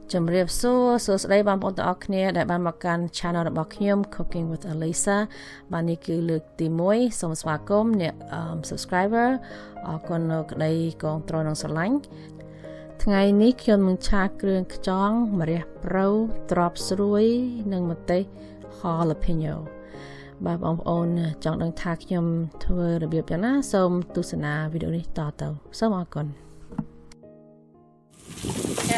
Chấm riệp xua số đây bạn bọn tao kia để bạn mặc can channel để bọc nhom Cooking with Elisa bạn đi cứ lượt tìm muối xong xóa cốm nè subscriber còn đây còn trôi năng sờ lánh ngày ní khi mình tra kêu chong mà riệp rau drop suối nâng một tay jalapeno bà bông ôn chọn đăng thác nhom thưa đặc biệt cho nó xong tu sửa video nàyต่อtàu sớm mà còn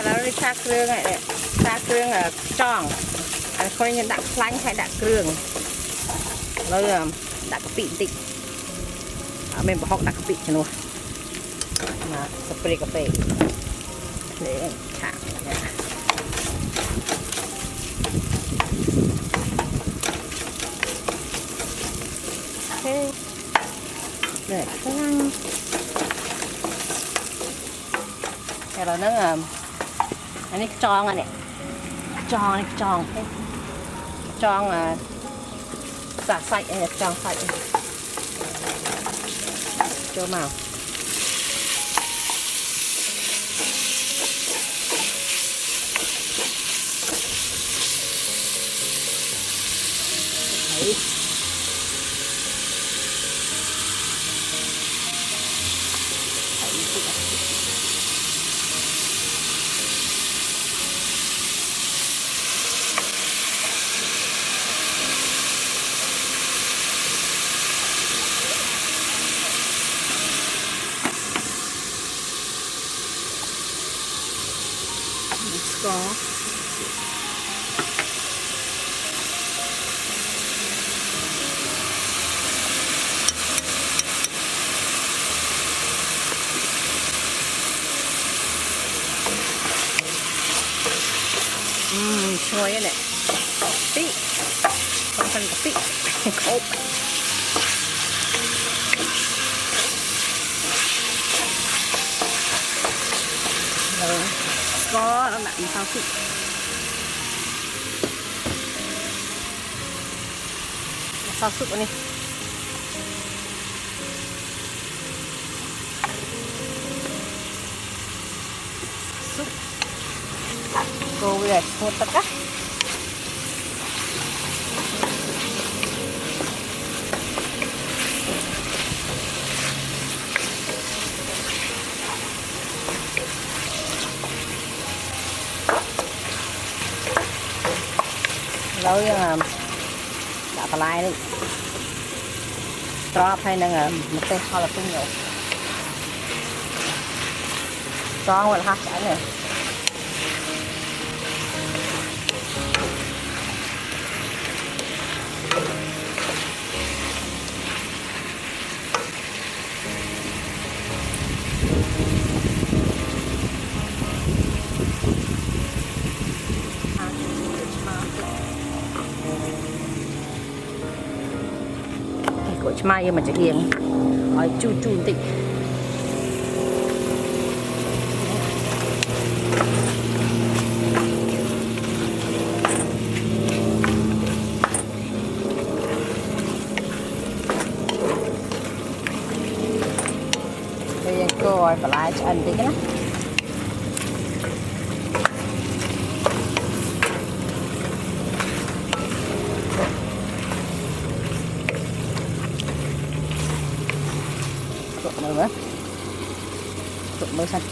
เราได้ทาเครื่องไงเนี่ยทาเครื่องจ้องอันคนยังดักพลังให้ดักเครื่องแล้วดักกะปิติดไม่บอกดักกะปิชนัวมาสเปรย์กาแฟเนี่ยค่ะโอเคเนี่ยกำลังเราเนื้ออันนี้จองอ่ะเนี่ยจองสาใส่เนี่ยจองใส่เจอมาก็ช่วยเนี่ยปีต้องกันปีครบก็แล้วแบบมีข้าวสุกข้าวสุกอันนี้สุกโกเวทหมดตะกะแล้วยังđã phải lại đi drop hay là một cây hoa là tung rồi cho ngoài hạt cái này mai mà chỉ hiền hỏi chu tịnh bây giờ coi phải lại cho anh tí cái đó nữa trộn mới xanh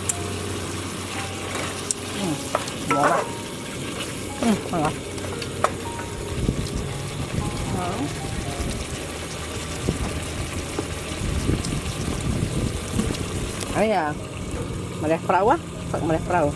ngon lắm ngon lắm ấy à mà đẹp rau á phận mà đẹp rau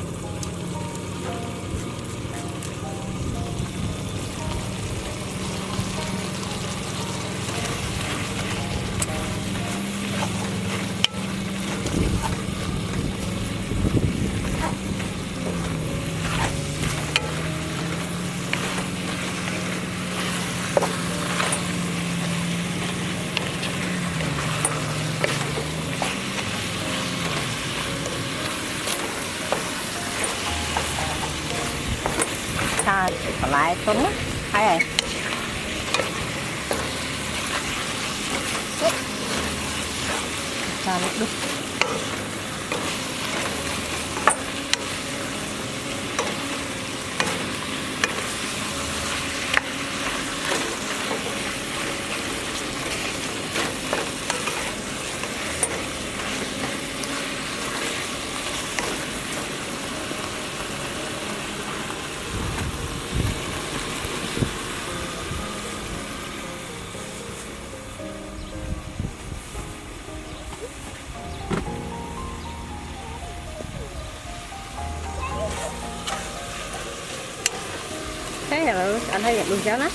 còn lại tuấn á thấy rồi cho nước đúc thế rồi anh thấy được cháu đó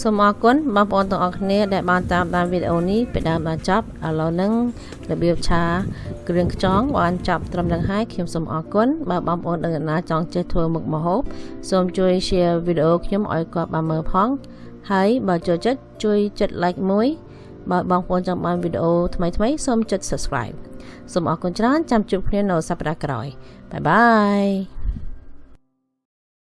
សូមអរគុណបងប្អូនទាំងអស់គ្នាដែលបានតាមដានវីដេអូនេះពីដើមដល់ចប់ឥឡូវហ្នឹងរបៀបឆាគ្រឿងខ្យងបានចប់ត្រឹមនឹងហើយខ្ញុំសូមអរគុណបើបងប្អូននៅណាចង់ចេះធ្វើមុខម្ហូបសូមជួយ share វីដេអូខ្ញុំឲ្យគាត់បានមើលផងហើយបើចូលចិត្តជួយចុច like មួយបើបងប្អូនចង់បានវីដេអូថ្មីៗសូមចុច subscribe សូមអរគុណច្រើនចាំជួបគ្នានៅសប្តាហ៍ក្រោយបាយបាយ